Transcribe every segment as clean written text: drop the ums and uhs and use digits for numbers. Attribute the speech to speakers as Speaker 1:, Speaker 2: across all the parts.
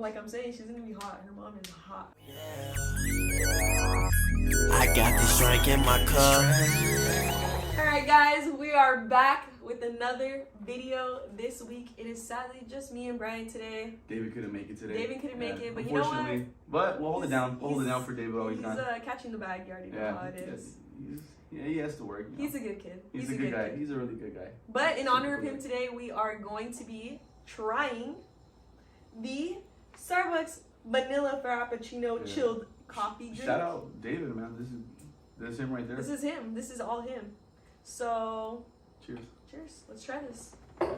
Speaker 1: Like I'm saying, she's gonna be hot. Her mom is hot.
Speaker 2: I got this drink in my cup.
Speaker 1: Alright guys, we are back with another video this week. It is sadly just me and Brian today.
Speaker 3: David couldn't make it today.
Speaker 1: David couldn't make it, but you know what?
Speaker 3: But we'll hold it down. We'll hold it down for David while he's not.
Speaker 1: He's catching the bag. You already know how it is.
Speaker 3: He has to work.
Speaker 1: He's a good kid.
Speaker 3: He's a good guy. He's a really good guy.
Speaker 1: But in honor of him today, we are going to be trying the Starbucks Vanilla Frappuccino chilled coffee drink.
Speaker 3: Shout out David, man. This is him right there.
Speaker 1: This is him. This is all him. So,
Speaker 3: cheers.
Speaker 1: Cheers. Let's try this.
Speaker 3: Yeah.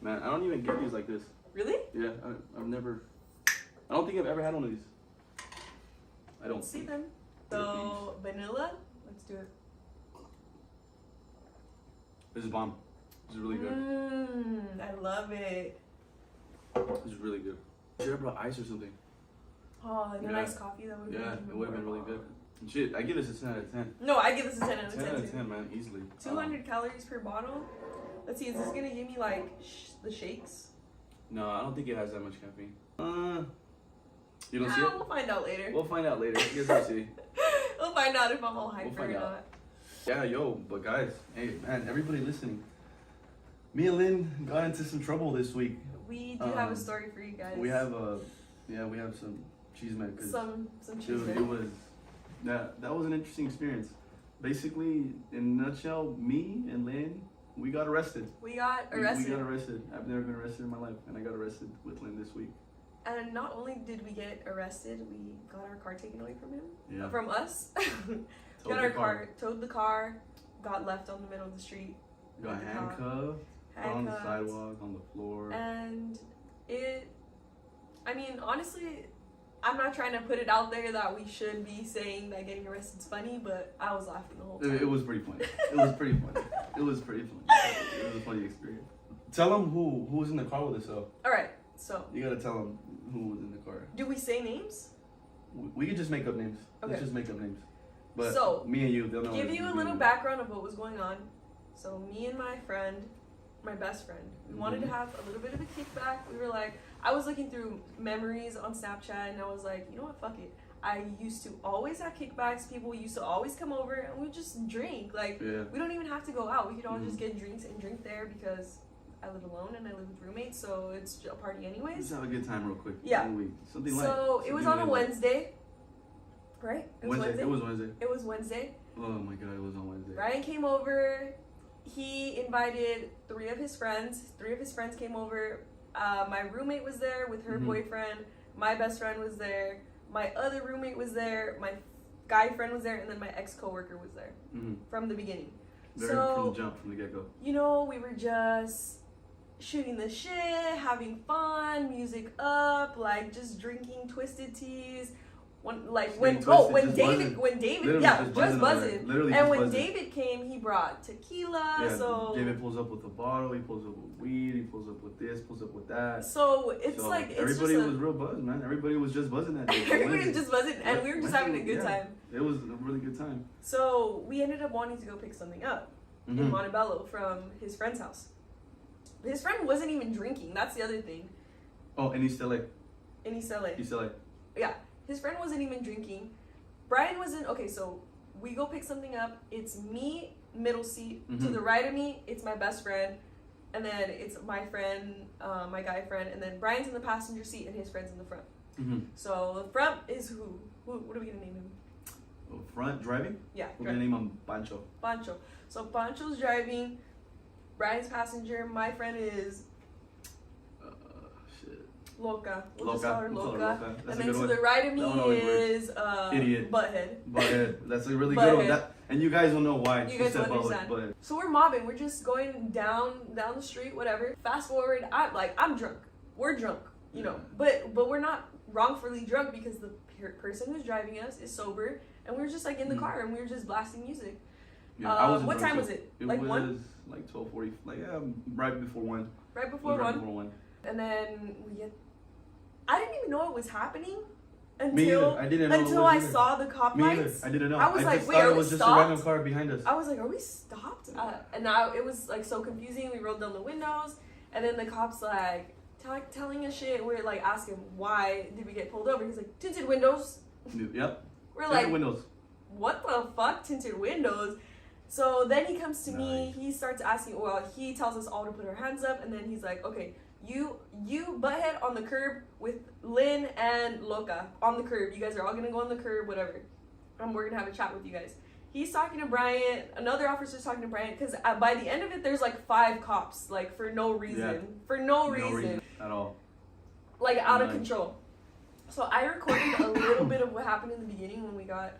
Speaker 3: Man, I don't even get these like this.
Speaker 1: Really?
Speaker 3: Yeah, I don't think I've ever had one of these. I don't
Speaker 1: see them. So, vanilla. Let's do it.
Speaker 3: This is bomb. This is really good.
Speaker 1: I love it.
Speaker 3: This is really good. You ever brought ice or something?
Speaker 1: Oh, like a nice coffee that would
Speaker 3: it would have been really good. Shit, I give this a 10 out of 10.
Speaker 1: No, I give this a 10 out of 10.
Speaker 3: 10 out of 10, man, easily.
Speaker 1: 200 calories per bottle. Let's see, is this gonna give me like the shakes?
Speaker 3: No, I don't think it has that much caffeine. You don't see it?
Speaker 1: We'll find out later.
Speaker 3: We'll find out later. I guess we'll see.
Speaker 1: We'll find out if I'm all hyper or not.
Speaker 3: Yeah, yo, but guys, hey, man, everybody listening. Me and Lynn got into some trouble this week.
Speaker 1: We do have a story for you guys.
Speaker 3: We have some cheese man.
Speaker 1: Some cheese
Speaker 3: dude,
Speaker 1: man.
Speaker 3: It was, that was an interesting experience. Basically, in a nutshell, me and Lynn, we got arrested.
Speaker 1: We got arrested.
Speaker 3: We got arrested. I've never been arrested in my life, and I got arrested with Lynn this week.
Speaker 1: And not only did we get arrested, we got our car taken away from him.
Speaker 3: Yeah.
Speaker 1: From us. Got our car, towed the car, got left on the middle of the street.
Speaker 3: Got handcuffed on the sidewalk, on the floor.
Speaker 1: And honestly, I'm not trying to put it out there that we should be saying that getting arrested is funny, but I was laughing the whole time.
Speaker 3: It was pretty funny. It was pretty funny. It was a funny experience. Tell them who was in the car with us, though.
Speaker 1: All right, so.
Speaker 3: You gotta tell them who was in the car.
Speaker 1: Do we say names?
Speaker 3: We could just make up names.
Speaker 1: Okay.
Speaker 3: Let's just make up names. But
Speaker 1: so,
Speaker 3: me and you, they'll know.
Speaker 1: Give you a little background of what was going on. So me and my friend, my best friend, we wanted to have a little bit of a kickback. We were like, I was looking through memories on Snapchat and I was like, you know what, fuck it. I used to always have kickbacks. People used to always come over and we just drink. Like, we don't even have to go out. We could all just get drinks and drink there because I live alone and I live with roommates, so it's a party anyways.
Speaker 3: Let's have a good time real quick.
Speaker 1: Yeah.
Speaker 3: Something
Speaker 1: so it was on a Wednesday. Right? It was Wednesday.
Speaker 3: It was Wednesday.
Speaker 1: It was Wednesday.
Speaker 3: Oh my god, it was on Wednesday.
Speaker 1: Ryan came over. He invited 3 of his friends. 3 of his friends came over. My roommate was there with her boyfriend. My best friend was there. My other roommate was there. My guy friend was there. And then my ex-coworker was there from the beginning.
Speaker 3: From the jump, from the get-go.
Speaker 1: You know, we were just shooting the shit, having fun, music up, like just drinking twisted teas. When David, just buzzing. And when David came, he brought tequila.
Speaker 3: Yeah,
Speaker 1: so
Speaker 3: David pulls up with a bottle. He pulls up with weed. He pulls up with this. Pulls up with that.
Speaker 1: So it's
Speaker 3: everybody was real buzzed, man. Everybody was just buzzing that day.
Speaker 1: Everybody was just buzzing, and we were just having a good time.
Speaker 3: It was a really good time.
Speaker 1: So we ended up wanting to go pick something up in Montebello from his friend's house. His friend wasn't even drinking. That's the other thing.
Speaker 3: Oh, in East LA.
Speaker 1: In East LA.
Speaker 3: East LA.
Speaker 1: Yeah. His friend wasn't even drinking. Brian wasn't. Okay, so we go pick something up. It's me, middle seat. To the right of me, it's my best friend. And then it's my friend, my guy friend. And then Brian's in the passenger seat and his friend's in the front. So the front is who? What are we going to name him?
Speaker 3: Front driving?
Speaker 1: Yeah.
Speaker 3: We're going to name him Pancho.
Speaker 1: Pancho. So Pancho's driving. Brian's passenger. My friend is... Loca. We'll just call her Loca. And then to the right of me is
Speaker 3: Idiot.
Speaker 1: Butthead.
Speaker 3: That's a really good one. And you guys will know why.
Speaker 1: You guys will understand. Butthead. So we're mobbing. We're just going down the street, whatever. Fast forward, I'm drunk. We're drunk, you know. But we're not wrongfully drunk because the person who's driving us is sober, and we were just like in the car and we were just blasting music.
Speaker 3: Yeah,
Speaker 1: what time was it?
Speaker 3: Like was 1? Like 12:40. Like right before 1.
Speaker 1: Right before 1. And then I didn't even know it was happening until I saw the cop lights.
Speaker 3: I didn't know.
Speaker 1: I was like, wait,
Speaker 3: thought
Speaker 1: are
Speaker 3: it was
Speaker 1: we
Speaker 3: just
Speaker 1: stopped?
Speaker 3: a random car behind us.
Speaker 1: I was like, are we stopped? And now it was like so confusing. We rolled down the windows, and then the cop's like, telling us shit. We're like asking why did we get pulled over. He's like, tinted windows.
Speaker 3: Yep.
Speaker 1: We're
Speaker 3: Tinted
Speaker 1: like,
Speaker 3: windows.
Speaker 1: what the fuck, tinted windows? So then he comes to me, he starts asking, well, he tells us all to put our hands up, and then he's like, okay, you butthead on the curb with Lynn and Loca on the curb. You guys are all gonna go on the curb, whatever. We're gonna have a chat with you guys. He's talking to Bryant, another officer's talking to Bryant, because by the end of it, there's like 5 cops, like for no reason.
Speaker 3: Yeah.
Speaker 1: For no reason.
Speaker 3: At all.
Speaker 1: Like out of control. So I recorded a little bit of what happened in the beginning when we got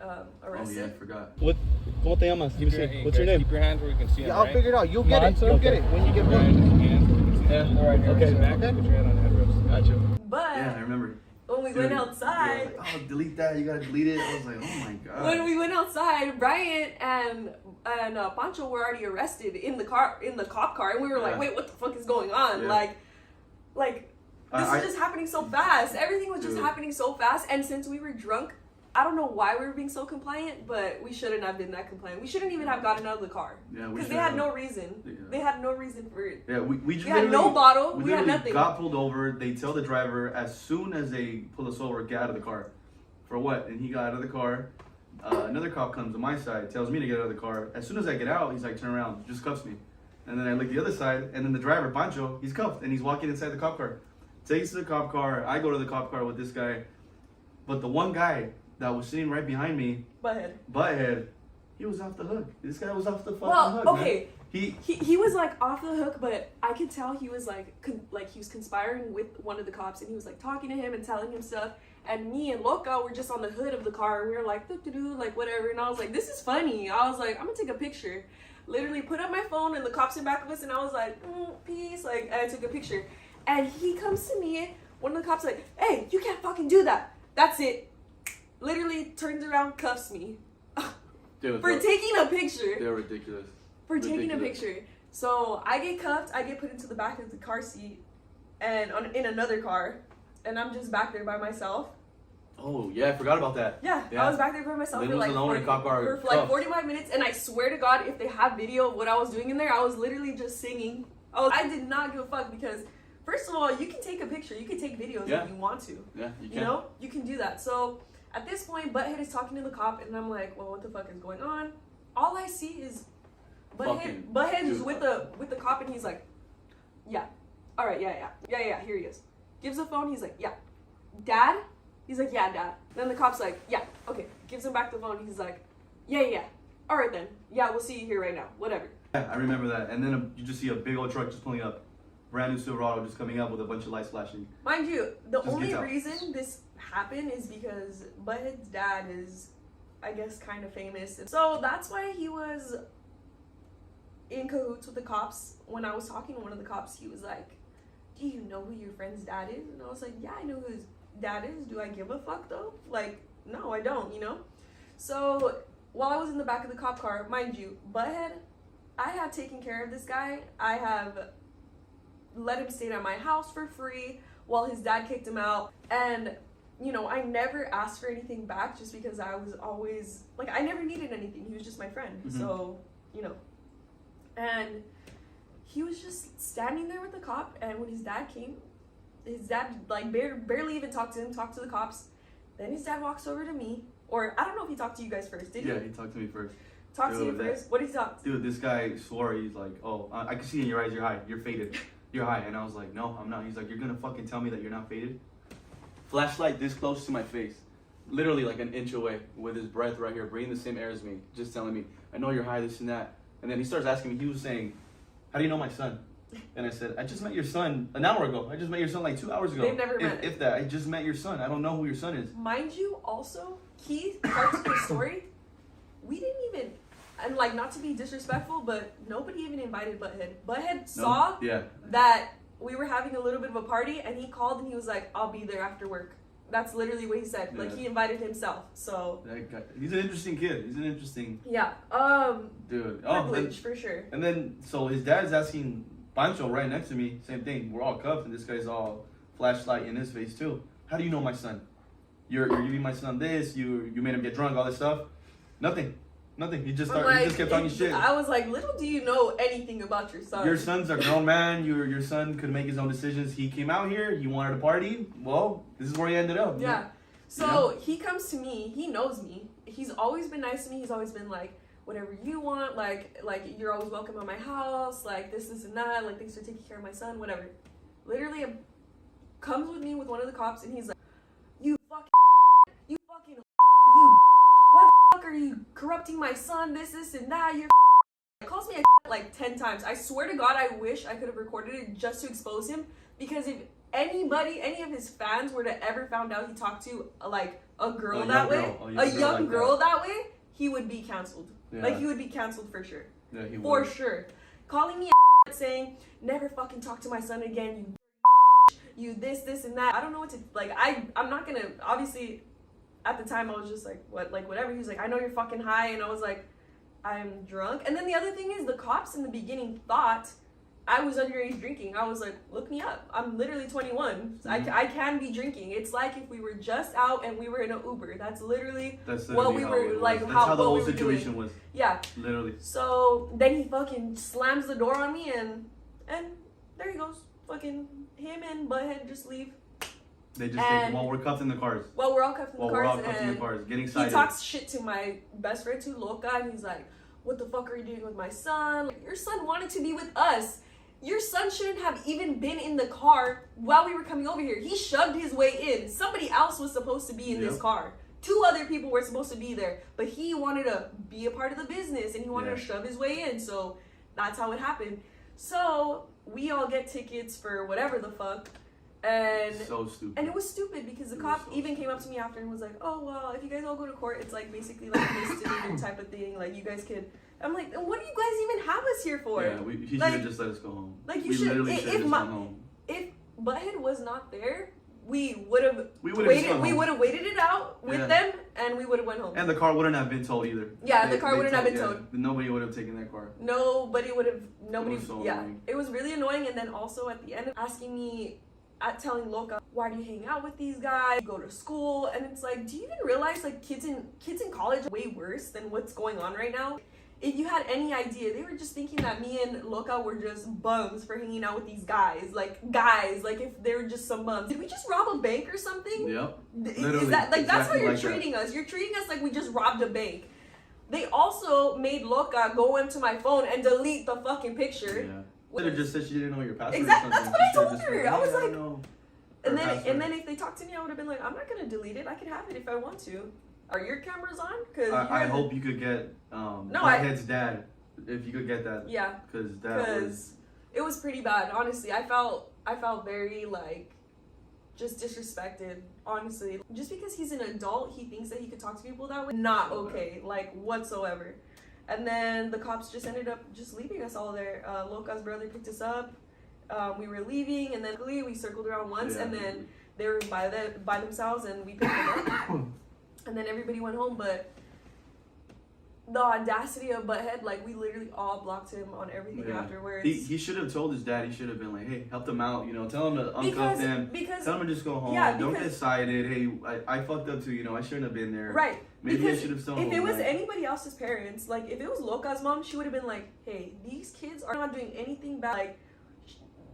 Speaker 1: arrested.
Speaker 3: Oh yeah, I forgot.
Speaker 4: ¿Cómo te llamas? What's your name?
Speaker 5: Keep your hands where we can see them,
Speaker 4: Yeah, I'll
Speaker 5: right?
Speaker 4: figure it out. You'll get it. You'll get it when you get
Speaker 5: Put your hand
Speaker 4: booked.
Speaker 5: in his hands so we can see them.
Speaker 4: Yeah.
Speaker 5: All right,
Speaker 4: Okay.
Speaker 5: sit back,
Speaker 4: Okay.
Speaker 5: Put your hand on the headrest.
Speaker 4: Gotcha.
Speaker 1: But
Speaker 3: Yeah, I remember.
Speaker 1: when we
Speaker 3: Dude,
Speaker 1: went
Speaker 3: you were
Speaker 1: outside,
Speaker 3: like, oh, delete that. You gotta delete it. I was like, oh my god.
Speaker 1: when we went outside, Bryant and Pancho were already arrested in the cop car, and we were like,
Speaker 3: Yeah.
Speaker 1: wait, what the fuck is going on?
Speaker 3: Yeah.
Speaker 1: Like this is just happening so fast. Everything was just happening so fast, and since we were drunk, I don't know why we were being so compliant, but we shouldn't have been that compliant. We shouldn't even have gotten out of the car.
Speaker 3: Yeah, we
Speaker 1: because they
Speaker 3: should
Speaker 1: had
Speaker 3: have.
Speaker 1: no reason.
Speaker 3: Yeah.
Speaker 1: They had no reason for it.
Speaker 3: Yeah, we just
Speaker 1: We had no bottle. We had
Speaker 3: literally
Speaker 1: nothing.
Speaker 3: got pulled over. They tell the driver as soon as they pull us over, get out of the car. For what? And he got out of the car. Another cop comes to my side, tells me to get out of the car. As soon as I get out, he's like, turn around, just cuffs me. And then I look the other side, and then the driver, Pancho, he's cuffed, and he's walking inside the cop car. Takes to the cop car. I go to the cop car with this guy. But the one guy that was sitting right behind me, Butthead, he was off the hook. This guy was off the fucking hook.
Speaker 1: Okay.
Speaker 3: Man.
Speaker 1: He was like off the hook, but I could tell he was like he was conspiring with one of the cops, and he was like talking to him and telling him stuff. And me and Loca were just on the hood of the car, and we were like doo-doo-doo, like whatever. And I was like, this is funny. I was like, I'm gonna take a picture. Literally put up my phone, and the cops in back of us, and I was like, peace. Like, and I took a picture. And he comes to me, one of the cops like, hey, you can't fucking do that. That's it. Literally turns around, cuffs me.
Speaker 3: Dude,
Speaker 1: for taking a picture.
Speaker 3: They're ridiculous.
Speaker 1: For taking a picture. So I get cuffed, I get put into the back of the car seat and in another car, and I'm just back there by myself.
Speaker 3: Oh yeah, I forgot about that.
Speaker 1: Yeah. I was back there by myself
Speaker 3: Lynn
Speaker 1: for
Speaker 3: was
Speaker 1: like,
Speaker 3: alone in a cop car,
Speaker 1: for like
Speaker 3: cuffed.
Speaker 1: 45 minutes, and I swear to God, if they have video of what I was doing in there, I was literally just singing. I did not give a fuck because, first of all, you can take a picture, you can take videos if you want to.
Speaker 3: Yeah, you can.
Speaker 1: You know, you can do that. So at this point, Butthead is talking to the cop, and I'm like, well, what the fuck is going on? All I see is Butthead is with the cop, and he's like, yeah, all right, yeah, here he is. Gives the phone, he's like, yeah, Dad? He's like, yeah, Dad. Then the cop's like, yeah, okay. Gives him back the phone, he's like, yeah, all right then. Yeah, we'll see you here right now, whatever.
Speaker 3: Yeah, I remember that. And then you just see a big old truck just pulling up. Brand new Silverado just coming up with a bunch of lights flashing.
Speaker 1: Mind you, the
Speaker 3: Just
Speaker 1: only
Speaker 3: gets out.
Speaker 1: reason this happened is because Butthead's dad is, I guess, kind of famous. So that's why he was in cahoots with the cops. When I was talking to one of the cops, he was like, do you know who your friend's dad is? And I was like, yeah, I know who his dad is. Do I give a fuck though? Like, no, I don't, you know? So while I was in the back of the cop car, mind you, Butthead, I have taken care of this guy. I have let him stay at my house for free while his dad kicked him out. And, you know, I never asked for anything back just because I was always, like, I never needed anything. He was just my friend.
Speaker 3: Mm-hmm.
Speaker 1: So, you know. And he was just standing there with the cop, and when his dad came, his dad, like, barely even talked to him, talked to the cops. Then his dad walks over to me. Or, I don't know if he talked to you guys first. Did he?
Speaker 3: Yeah, he talked to me first.
Speaker 1: Talked to you first? What did he talk?
Speaker 3: Dude, this guy swore, he's like, oh, I can see in your eyes you're high. You're faded. You're high. And I was like, no, I'm not. He's like, you're going to fucking tell me that you're not faded? Flashlight this close to my face. Literally like an inch away with his breath right here, breathing the same air as me. Just telling me, I know you're high, this and that. And then he starts asking me, he was saying, how do you know my son? And I said, I just met your son an hour ago. I just met your son like 2 hours ago.
Speaker 1: They've never met.
Speaker 3: If that, I just met your son. I don't know who your son is.
Speaker 1: Mind you, also, key part to the story, we didn't even, and like, not to be disrespectful, but nobody even invited Butthead. Butthead saw that we were having a little bit of a party, and he called and he was like, I'll be there after work. That's literally what he said.
Speaker 3: Yeah.
Speaker 1: Like, he invited himself. So
Speaker 3: That guy, he's an interesting kid. He's an interesting
Speaker 1: yeah,
Speaker 3: dude.
Speaker 1: privilege for sure.
Speaker 3: And then, so his dad's asking Pancho right next to me, same thing. We're all cuffed, and this guy's all flashlight in his face too. How do you know my son? You're giving my son this. You made him get drunk, all this stuff. Nothing. Nothing. He just
Speaker 1: I'm
Speaker 3: started. He
Speaker 1: like,
Speaker 3: just kept talking shit.
Speaker 1: I was like, little do you know anything about your son.
Speaker 3: Your son's a grown man. Your son could make his own decisions. He came out here. He wanted to party. Well, this is where he ended up.
Speaker 1: Yeah. So he comes to me. He knows me. He's always been nice to me. He's always been like, whatever you want. Like you're always welcome at my house. Like this and that. Like thanks for taking care of my son. Whatever. Literally, comes with me with one of the cops, and he's like, you fucking, you. Why the fuck are you corrupting my son? This and that. You're calls me a like 10 times. I swear to God, I wish I could have recorded it just to expose him, because if any of his fans were to ever found out he talked to like a girl that way, a young girl that way, he would be canceled.
Speaker 3: Yeah.
Speaker 1: Like he would be canceled for sure.
Speaker 3: Yeah, he
Speaker 1: for
Speaker 3: would.
Speaker 1: sure. Calling me a saying, never fucking talk to my son again, you this and that. I don't know what to like. I'm not gonna, obviously at the time I was just like, what, like whatever. He was like, I know you're fucking high, and I was like, I'm drunk. And then the other thing is, the cops in the beginning thought I was underage drinking. I was like, look me up. I'm literally 21. So I can be drinking. It's like if we were just out and we were in an Uber. That's literally what we were like.
Speaker 3: That's how the whole
Speaker 1: we were
Speaker 3: situation
Speaker 1: doing.
Speaker 3: was.
Speaker 1: Yeah.
Speaker 3: Literally.
Speaker 1: So then he fucking slams the door on me, and there he goes. Fucking him and Butthead just leave.
Speaker 3: They just think, well, we're cuffed in the cars.
Speaker 1: Well, we're all cuffed in the cars.
Speaker 3: We're all cuffed in the cars, getting cited.
Speaker 1: He talks shit to my best friend too, Loca, and he's like, what the fuck are you doing with my son? Like, your son wanted to be with us. Your son shouldn't have even been in the car while we were coming over here. He shoved his way in. Somebody else was supposed to be in this car. 2 other people were supposed to be there, but he wanted to be a part of the business, and he wanted to shove his way in. So that's how it happened. So we all get tickets for whatever the fuck. And
Speaker 3: so stupid.
Speaker 1: And it was stupid because the cop even came up to me after and was like, oh, well, if you guys all go to court, it's like basically like a misdemeanor type of thing. Like, you guys could. I'm like, what do you guys even have us here for?
Speaker 3: Yeah, he should have just let us go home.
Speaker 1: Like,
Speaker 3: we literally should have just gone home.
Speaker 1: If Butthead was not there, we would have waited it out with them, and we would have went home.
Speaker 3: And the car wouldn't have been towed either.
Speaker 1: Yeah, the car wouldn't have been towed.
Speaker 3: Nobody would have taken that car.
Speaker 1: Nobody would have. Nobody.
Speaker 3: It was so
Speaker 1: annoying. It was really annoying. And then also at the end, asking me, telling Loca, why do you hang out with these guys? You go to school, and it's like, do you even realize like kids in college are way worse than what's going on right now? If you had any idea, they were just thinking that me and Loca were just bums for hanging out with these guys. Like if they were just some bums. Did we just rob a bank or something?
Speaker 3: Yep.
Speaker 1: Is that like, that's how you're
Speaker 3: like
Speaker 1: treating us? You're treating us like we just robbed a bank. They also made Loca go into my phone and delete the fucking picture.
Speaker 3: Yeah. Could have just said she didn't know your password.
Speaker 1: Exactly. That's what I told her. I was like,
Speaker 3: and
Speaker 1: then if they talked to me, I would have been like, I'm not gonna delete it. I can have it if I want to. Are your cameras on? Cause
Speaker 3: I hope you could get Butthead's dad. If you could get that.
Speaker 1: Yeah.
Speaker 3: Because
Speaker 1: it was pretty bad. Honestly, I felt very like just disrespected. Honestly, just because he's an adult, he thinks that he could talk to people that way. Not okay, like whatsoever. And then the cops just ended up just leaving us all there. Loca's brother picked us up. We were leaving, and then we circled around once, and then they were by themselves, and we picked them up. And then everybody went home, but the audacity of Butthead, like, we literally all blocked him on everything afterwards.
Speaker 3: He should have told his dad. He should have been like, hey, help them out, tell him to uncuff them. Tell him to just go home. Don't get cited. Hey, I fucked up too, I shouldn't have been there.
Speaker 1: Right.
Speaker 3: Maybe I should have still.
Speaker 1: If it was anybody else's parents, like, if it was Loca's mom, she would have been like, hey, these kids are not doing anything bad. Like,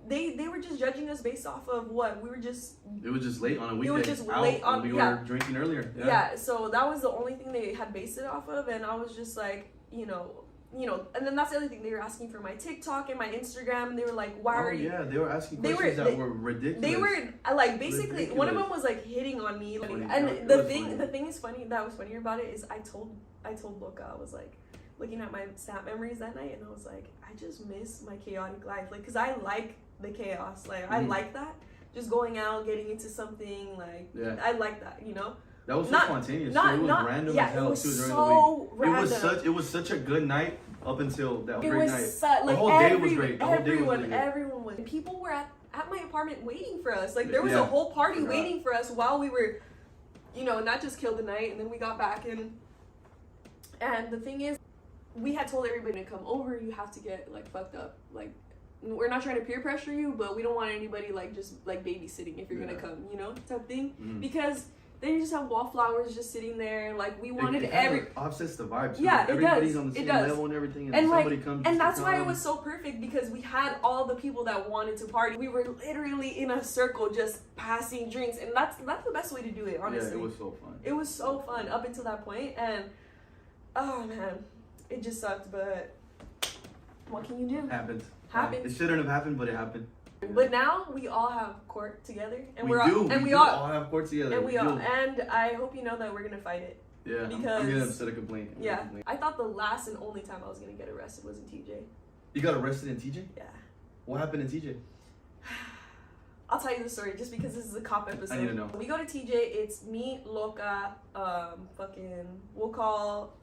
Speaker 1: they were just judging us based off of what we were just. It was just late on a weekday. We were just late on. We were drinking earlier. Yeah. So that was the only thing they had based it off of, and I was just like, and then that's the other thing. They were asking for my TikTok and my Instagram, and they were like, "Why are you?" Yeah, they were asking questions that were ridiculous. They were like, basically, ridiculous. One of them was like hitting on me, and the thing is funny. That was funnier about it is I told Loca, I was like, looking at my Snap memories that night, and I was like, I just miss my chaotic life, like, cause I like the chaos, like I like that, just going out, getting into something, like I like that, That was so spontaneous. It was random as hell too during the week. Random. It was such a good night up until that great night. The whole day was great. Everyone was. People were at my apartment waiting for us. Like there was a whole party waiting for us while we were, not just killed the night, and then we got back in. And the thing is, we had told everybody to come over. You have to get like fucked up. Like, we're not trying to peer pressure you, but we don't want anybody like just like babysitting if you're gonna come, type thing. Because Then you just have wallflowers just sitting there. Like we wanted
Speaker 3: it
Speaker 1: every.
Speaker 3: offsets the vibe. Too.
Speaker 1: Yeah, it
Speaker 3: Everybody's
Speaker 1: does.
Speaker 3: on the
Speaker 1: It
Speaker 3: same
Speaker 1: does.
Speaker 3: level and everything, and
Speaker 1: And
Speaker 3: somebody
Speaker 1: like,
Speaker 3: comes.
Speaker 1: and
Speaker 3: just to
Speaker 1: that's why it
Speaker 3: come.
Speaker 1: was so perfect because we had all the people that wanted to party. We were literally in a circle just passing drinks, and that's the best way to do it. Honestly,
Speaker 3: Yeah, it was so fun.
Speaker 1: It was so fun up until that point, and oh man, it just sucked. But what can you do?
Speaker 3: Happened.
Speaker 1: Happened.
Speaker 3: It shouldn't have happened, but it happened.
Speaker 1: But now we all have court together, and
Speaker 3: we
Speaker 1: all,
Speaker 3: do.
Speaker 1: and
Speaker 3: we
Speaker 1: we
Speaker 3: do
Speaker 1: all,
Speaker 3: have court together.
Speaker 1: and
Speaker 3: we
Speaker 1: we all,
Speaker 3: do.
Speaker 1: and I hope you know that we're gonna fight it.
Speaker 3: Yeah,
Speaker 1: because
Speaker 3: I'm gonna set a complaint.
Speaker 1: Yeah, I thought the last and only time I was gonna get arrested was in TJ.
Speaker 3: You got arrested in TJ?
Speaker 1: Yeah.
Speaker 3: What happened in TJ?
Speaker 1: I'll tell you the story just because this is a cop episode.
Speaker 3: I need to know.
Speaker 1: We go to TJ. It's me, Loca, we'll call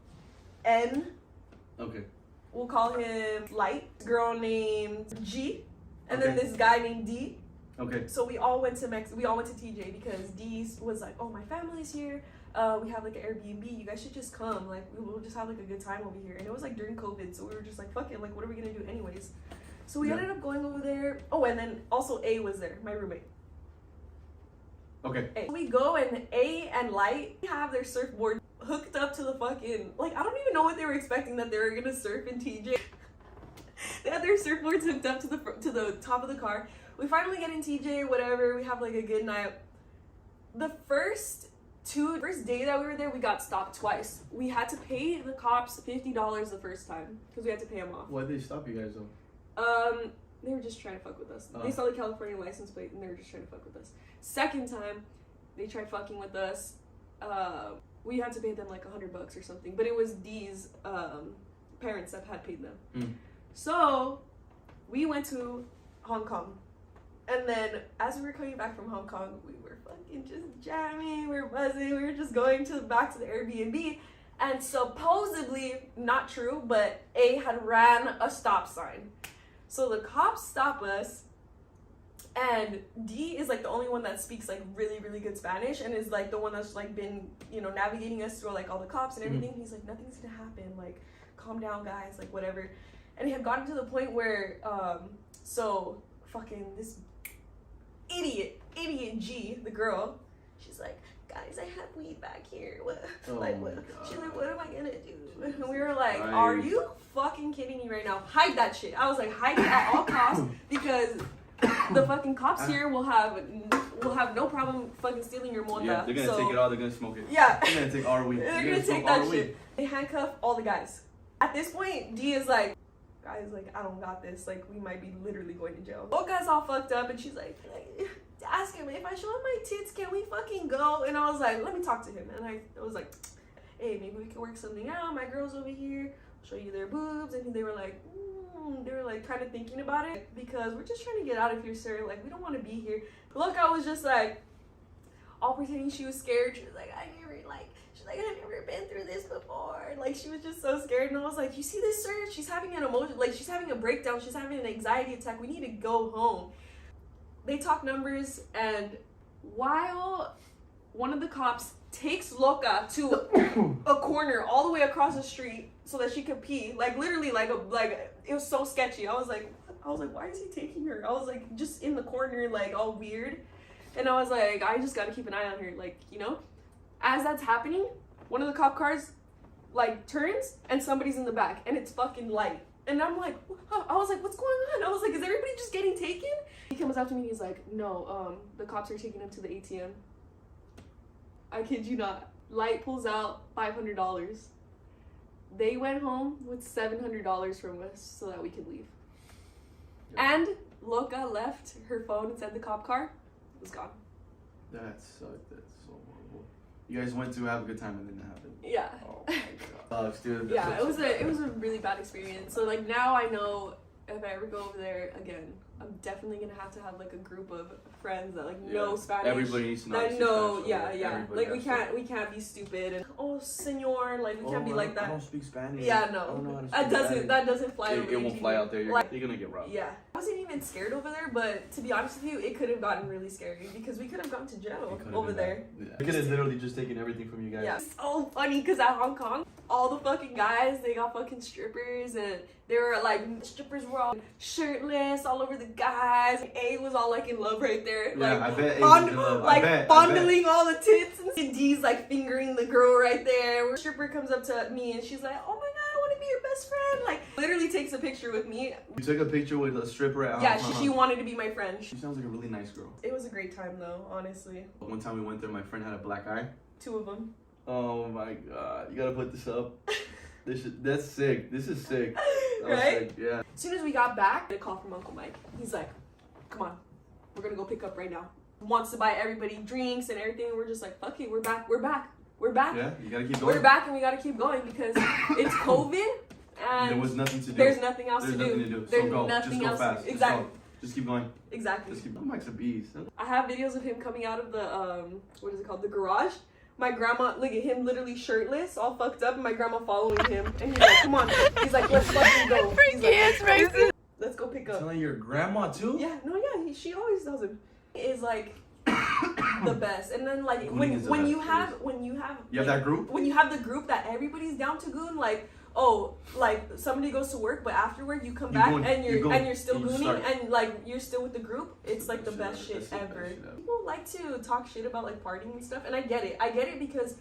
Speaker 1: N.
Speaker 3: Okay.
Speaker 1: We'll call him Light. Girl named G, and then
Speaker 3: Okay.
Speaker 1: this guy named D.
Speaker 3: Okay.
Speaker 1: So we all went to We all went to TJ because D was like, "Oh, my family's here. We have like an Airbnb. You guys should just come. Like, we'll just have like a good time over here." And it was like during COVID, so we were just like, "Fuck it. Like, what are we gonna do anyways?" So we
Speaker 3: Yeah.
Speaker 1: ended up going over there. Oh, and then also A was there, my roommate.
Speaker 3: Okay.
Speaker 1: A. We go and A and Light have their surfboard hooked up to the fucking, like, I don't even know what they were expecting that they were gonna surf in TJ. They had their surfboards hooked up to the top of the car. We finally get in TJ, whatever. We have like a good night. The first day that we were there, we got stopped twice. We had to pay the cops $50 the first time because we had to pay them off.
Speaker 3: Why did they stop you guys though?
Speaker 1: They were just trying to fuck with us.
Speaker 3: Oh.
Speaker 1: They saw the California license plate and they were just trying to fuck with us. Second time, they tried fucking with us. We had to pay them like $100 or something, but it was D's parents that had paid them.
Speaker 3: Mm.
Speaker 1: So we went to Hong Kong, and then as we were coming back from Hong Kong, we were fucking just jamming, we were buzzing, we were just going back to the Airbnb, and supposedly not true, but A had ran a stop sign. So the cops stop us, and D is like the only one that speaks like really, really good Spanish and is like the one that's like been, navigating us through like all the cops and everything. He's like, nothing's gonna happen, like calm down guys, like whatever. And it had gotten to the point where so fucking this idiot G, the girl, she's like, guys, I have weed back here. What?
Speaker 3: Oh
Speaker 1: Like,
Speaker 3: my
Speaker 1: what?
Speaker 3: God.
Speaker 1: She's like, what am I gonna do? And we were like,
Speaker 3: Christ.
Speaker 1: are you fucking kidding me right now? Hide that shit. I was like, hide it at all costs because the fucking cops here will have no problem fucking stealing your monda.
Speaker 3: Yeah, they're gonna take it all. They're gonna smoke it.
Speaker 1: Yeah.
Speaker 3: They're gonna take our weed.
Speaker 1: They're gonna take that shit. They handcuff all the guys. At this point, D is like, guys, like, I don't got this. Like, we might be literally going to jail. Loca's all fucked up, and she's like, ask him, if I show him my tits, can we fucking go? And I was like, let me talk to him. And I was like, hey, maybe we can work something out. My girl's over here. I'll show you their boobs. And they were like, kind of thinking about it because we're just trying to get out of here, sir. Like, we don't want to be here. Loca was just like, all pretending she was scared. She was like, I've never been through this before. Like, she was just so scared. And I was like, you see this, sir? She's having an emotion, like, she's having a breakdown. She's having an anxiety attack. We need to go home. They talk numbers, and while one of the cops takes Loca to a corner all the way across the street so that she could pee, like, literally, like it was so sketchy. I was like, why is he taking her? I was like, just in the corner, like, all weird. And I was like, I just gotta keep an eye on her, like, As that's happening, one of the cop cars, like, turns, and somebody's in the back, and it's fucking Light. And I'm like, I was like, what's going on? I was like, is everybody just getting taken? He comes up to me, and he's like, no, the cops are taking him to the ATM. I kid you not. Light pulls out $500. They went home with $700 from us so that we could leave. Yeah. And Loca left her phone inside the cop car. It was gone.
Speaker 3: That sucked. That's so horrible. You guys went to have a good time and then it happened.
Speaker 1: Yeah.
Speaker 3: Oh my god. Dude,
Speaker 1: yeah, it was a really bad experience. So like now I know if I ever go over there again, I'm definitely gonna have to have like a group of friends that like know Spanish.
Speaker 3: Everybody needs to know.
Speaker 1: That know,
Speaker 3: Spanish,
Speaker 1: yeah. Like we can't be stupid and senor, like we can't be like that.
Speaker 3: I don't speak Spanish.
Speaker 1: Yeah,
Speaker 3: I don't know how to
Speaker 1: no.
Speaker 3: speak
Speaker 1: That doesn't fly over
Speaker 3: It won't fly out there. You're gonna get robbed.
Speaker 1: Yeah. I wasn't even scared over there, but to be honest with you, it could have gotten really scary because we could have gone to jail over there.
Speaker 3: Yeah. We could have literally just taken everything from you guys.
Speaker 1: Yeah. It's so funny because at Hong Kong, all the fucking guys, they got fucking strippers and they were like, strippers were all shirtless all over the guys. A was all like in love right there.
Speaker 3: Yeah,
Speaker 1: like,
Speaker 3: I bet A was in love.
Speaker 1: Like fondling all the tits and And D's like fingering the girl right there. The stripper comes up to me and she's like, oh my god, I want to be your best friend. Like, literally takes a picture with me.
Speaker 3: You took a picture with a stripper at
Speaker 1: Yeah, she wanted to be my friend.
Speaker 3: She sounds like a really nice girl.
Speaker 1: It was a great time though, honestly.
Speaker 3: One time we went there, my friend had a black eye.
Speaker 1: 2 of them.
Speaker 3: Oh my god, you gotta put this up. That's sick. This is sick. That was
Speaker 1: Right?
Speaker 3: sick, yeah.
Speaker 1: As soon as we got back, I get a call from Uncle Mike. He's like, come on, we're gonna go pick up right now. Wants to buy everybody drinks and everything. We're just like, fuck it, we're back.
Speaker 3: Yeah, you gotta keep going.
Speaker 1: We're back and we gotta keep going because it's COVID and
Speaker 3: There was nothing to do.
Speaker 1: there's nothing else
Speaker 3: There's
Speaker 1: to
Speaker 3: nothing
Speaker 1: do.
Speaker 3: to do.
Speaker 1: There's
Speaker 3: So go.
Speaker 1: nothing
Speaker 3: Just go
Speaker 1: else
Speaker 3: fast.
Speaker 1: to do.
Speaker 3: Just
Speaker 1: Exactly.
Speaker 3: go. Just keep going.
Speaker 1: Exactly.
Speaker 3: Just keep going. Mike's a beast.
Speaker 1: I have videos of him coming out of the what is it called? The garage. My grandma, look at him, literally shirtless, all fucked up, and my grandma following him. And he's like, "Come on." He's like, "Let's fucking go." He's like, "Let's go pick up."
Speaker 3: Telling your grandma too?
Speaker 1: Yeah, no, yeah, she always does it. Is like the best, and then like
Speaker 3: Gooning is the
Speaker 1: when
Speaker 3: best,
Speaker 1: you
Speaker 3: it
Speaker 1: have
Speaker 3: is. You have
Speaker 1: like,
Speaker 3: that group?
Speaker 1: when you have the group that everybody's down to goon, like, oh, like somebody goes to work, but afterward you come
Speaker 3: You
Speaker 1: back
Speaker 3: goon,
Speaker 1: and
Speaker 3: you goon,
Speaker 1: you're still
Speaker 3: and you
Speaker 1: gooning
Speaker 3: start.
Speaker 1: and like you're still with the group. It's like the best shit
Speaker 3: That's the best
Speaker 1: ever.
Speaker 3: shit ever.
Speaker 1: People like to talk shit about like partying and stuff, and I get it because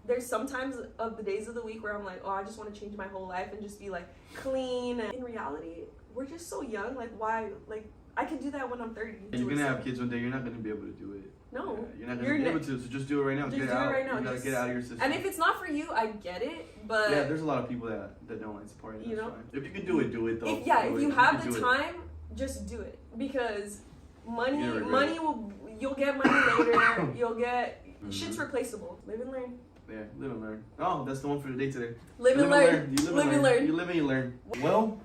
Speaker 1: there's sometimes of the days of the week where I'm like, oh, I just want to change my whole life and just be like clean. And in reality, we're just so young. Like, why? Like, I could do that when I'm 30.
Speaker 3: And you're gonna have kids one day. You're not gonna be able to do it.
Speaker 1: No.
Speaker 3: Yeah, you're not gonna be able to. So just do it right now.
Speaker 1: Just
Speaker 3: Get
Speaker 1: do
Speaker 3: it
Speaker 1: it
Speaker 3: out.
Speaker 1: right now.
Speaker 3: You gotta
Speaker 1: Just-
Speaker 3: get it out of your system.
Speaker 1: And if it's not for you, I get it. But
Speaker 3: yeah, there's a lot of people that don't like to party.
Speaker 1: You
Speaker 3: That's
Speaker 1: know?
Speaker 3: fine. If you can do it, do it though.
Speaker 1: if
Speaker 3: Do
Speaker 1: you
Speaker 3: it.
Speaker 1: have
Speaker 3: can
Speaker 1: the
Speaker 3: do it.
Speaker 1: time, just do it because money
Speaker 3: You're gonna regret
Speaker 1: you'll get money later. You'll get
Speaker 3: Mhm.
Speaker 1: shit's replaceable. Live and learn.
Speaker 3: Yeah, live and learn. Oh, that's the one for the day today.
Speaker 1: Live and learn.
Speaker 3: You live and learn. You live and you learn. Well,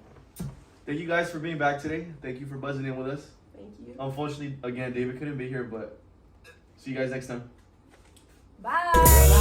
Speaker 3: thank you guys for being back today. Thank you for buzzing in with us.
Speaker 1: Thank you.
Speaker 3: Unfortunately, again, David couldn't be here, but see you guys next time.
Speaker 1: Bye.